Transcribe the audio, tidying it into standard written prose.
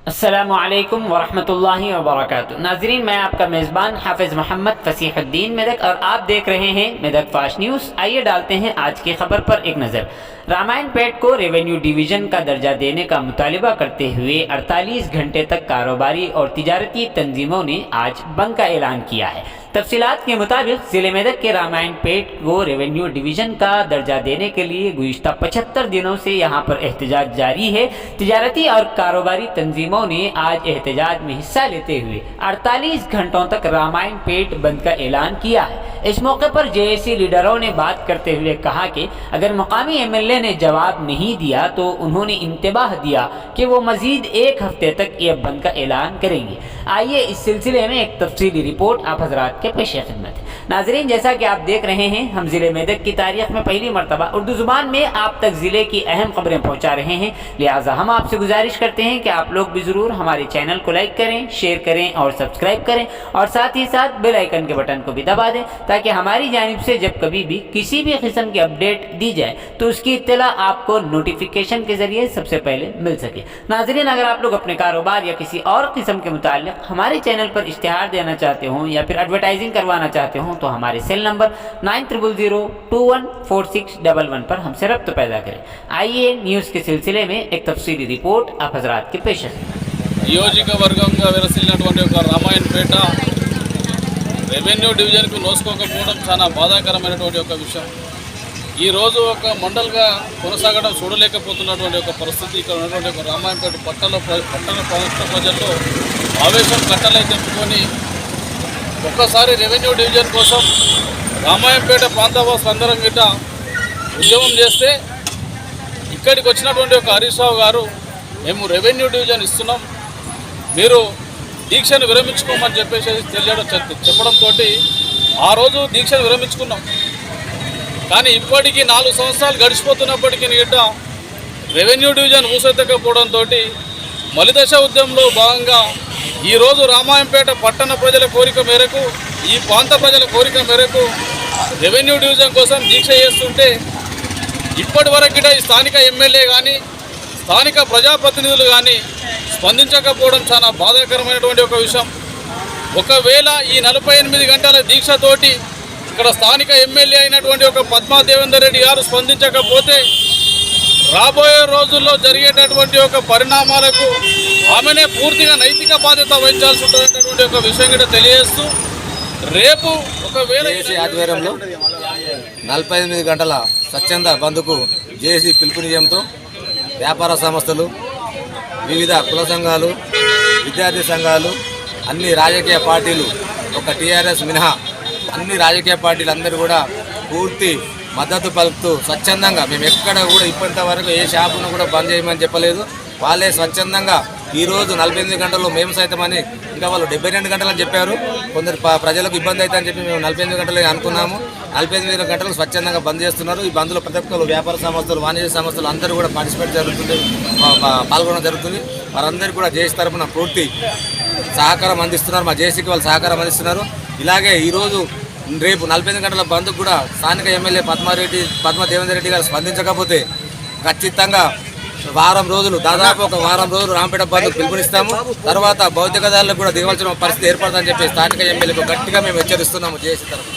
अस्सलामुअलैकुम वरहमतुल्लाहि वबरकातुहू। नाजरीन, मैं आपका मेज़बान हाफिज़ मोहम्मद फसीहुद्दीन मेदक और आप देख रहे हैं मेदक फास्ट न्यूज़। आइए डालते हैं आज की खबर पर एक नज़र। रामायण पेट को रेवेन्यू डिवीज़न का दर्जा देने का मुतालिबा करते हुए 48 घंटे तक कारोबारी और तिजारती तंजीमों ने आज बंद का ऐलान किया है। तफसीलात के मुताबिक ज़िले मेदक के रामायण पेट को रेवेन्यू डिवीज़न का दर्जा देने के लिए गुज़िश्ता 75 दिनों से यहाँ पर एहतजाज जारी है। तिजारती और कारोबारी तंजीमों ने आज एहतजाज में हिस्सा लेते हुए 48 घंटों तक रामायण पेट बंद का ऐलान किया है। इस मौके पर जेएसी लीडरों ने बात करते हुए कहा कि अगर मकामी एमएलए ने जवाब नहीं दिया तो उन्होंने इंतबाह दिया कि वो मजीद एक हफ्ते तक यह बंद का ऐलान करेंगे। आइए इस सिलसिले में एक तफसीली रिपोर्ट आप हजरात के पेश खिदमत है। नाजरीन, जैसा कि आप देख रहे हैं, हम ज़िले मेदक की तारीख में पहली मरतबा उर्दू ज़ुबान में आप तक ज़िले की अहम खबरें पहुँचा रहे हैं। लिहाजा हम आपसे गुजारिश करते हैं कि आप लोग भी ज़रूर हमारे चैनल को लाइक करें, शेयर करें और सब्सक्राइब करें और साथ ही साथ बेल आइकन के बटन को भी दबा दें ताकि हमारी जानिब से जब कभी भी किसी भी किस्म की अपडेट दी जाए तो उसकी इत्तला आपको नोटिफिकेशन के ज़रिए सबसे पहले मिल सके। नाजरीन, अगर आप लोग अपने कारोबार या किसी और किस्म के मुताल्लिक़ हमारे चैनल पर इश्तिहार देना चाहते हों या फिर एडवर्टाइजिंग करवाना चाहते हों तो हमारे सेल नंबर 9000214611 पर हमसे रब्त पैदा करें। आइए न्यूज़ के सिलसिले में एक तफसीली रिपोर्ट आप हजरात की पेश है। నియోజకవర్గంగా విరసిల్లినటువంటి ఒక రామాయణపేట రెవెన్యూ డివిజన్కు నోసుకోకపోవడం చాలా బాధాకరమైనటువంటి ఒక విషయం. ఈరోజు ఒక మండల్గా కొనసాగడం చూడలేకపోతున్నటువంటి ఒక పరిస్థితి ఇక్కడ ఉన్నటువంటి ఒక రామాయణపేట పట్టణ ప్రజల్లో ఆవేశం కట్టలై తెంపుకొని ఒక్కసారి రెవెన్యూ డివిజన్ కోసం రామాయణపేట ప్రాంతవాసులు అందరం గిట్ట ఉద్యమం చేస్తే ఇక్కడికి వచ్చినటువంటి ఒక హరీష్ రావు గారు మేము రెవెన్యూ డివిజన్ ఇస్తున్నాం, మీరు దీక్షను విరమించుకోమని చెప్పేసి చెప్పడంతో ఆ రోజు దీక్షను విరమించుకున్నాం. కానీ ఇప్పటికీ 4 సంవత్సరాలు గడిచిపోతున్నప్పటికీ గిట్ట రెవెన్యూ డివిజన్ ఊసెత్తకపోవడంతో మలిదశ ఉద్యమంలో భాగంగా ఈరోజు రామాయంపేట పట్టణ ప్రజల కోరిక మేరకు, ఈ ప్రాంత ప్రజల కోరిక మేరకు రెవెన్యూ డివిజన్ కోసం దీక్ష చేస్తుంటే ఇప్పటి వరకు ఈ స్థానిక ఎమ్మెల్యే కానీ స్థానిక ప్రజాప్రతినిధులు కానీ స్పందించకపోవడం చాలా బాధాకరమైనటువంటి ఒక విషయం. ఒకవేళ ఈ 48 గంటల దీక్షతోటి ఇక్కడ స్థానిక ఎమ్మెల్యే అయినటువంటి ఒక పద్మా దేవేందర్ రెడ్డి గారు స్పందించకపోతే రాబోయే రోజుల్లో జరిగేటటువంటి ఒక పరిణామాలకు ఆమెనే పూర్తిగా నైతిక బాధ్యత వహించాల్సి ఉంటుందనేటువంటి ఒక విషయం కూడా తెలియజేస్తూ రేపు ఒకవేళ ఆధ్వర్యంలో 48 గంటల స్వచ్ఛంద బంద్కు జేఏసీ పిలుపునియడంతో వ్యాపార సంస్థలు, వివిధ కుల సంఘాలు, విద్యార్థి సంఘాలు, అన్ని రాజకీయ పార్టీలు ఒక టీఆర్ఎస్ మినహా అన్ని రాజకీయ పార్టీలు అందరూ కూడా పూర్తి మద్దతు పలుకుతూ స్వచ్ఛందంగా, మేము ఎక్కడ కూడా ఇప్పటివరకు ఏ షాపును కూడా బంద్ చేయమని చెప్పలేదు. వాళ్ళే స్వచ్ఛందంగా ఈరోజు 48 గంటల్లో మేము సైతమని, ఇంకా వాళ్ళు 72 గంటలని చెప్పారు. కొందరు ప్రజలకు ఇబ్బంది అవుతుందని చెప్పి మేము 48 గంటలే అనుకున్నాము. 48 గంటలు స్వచ్ఛందంగా బంద్ చేస్తున్నారు. ఈ బంద్లో ప్రతి ఒక్కరు వ్యాపార సంస్థలు, వాణిజ్య సంస్థలు అందరూ కూడా పార్టిసిపేట్ జరుగుతుంది, పాల్గొనడం జరుగుతుంది. వారందరికీ కూడా జేసీ తరఫున పూర్తి సహకారం అందిస్తున్నారు. మా జేసీకి వాళ్ళు సహకారం అందిస్తున్నారు. ఇలాగే ఈరోజు రేపు 48 గంటల బంద్కు కూడా స్థానిక ఎమ్మెల్యే పద్మా దేవేందర్ రెడ్డి గారు స్పందించకపోతే ఖచ్చితంగా దాదాపు ఒక వారం రోజులు రాంపేట బంద్ పిలుపునిస్తాము. తర్వాత భౌతిక దారులకు కూడా దిగవలసిన పరిస్థితి ఏర్పడుతుందని చెప్పి స్థానిక ఎమ్మెల్యేకు గట్టిగా మేము హెచ్చరిస్తున్నాము జేసీ తరఫున.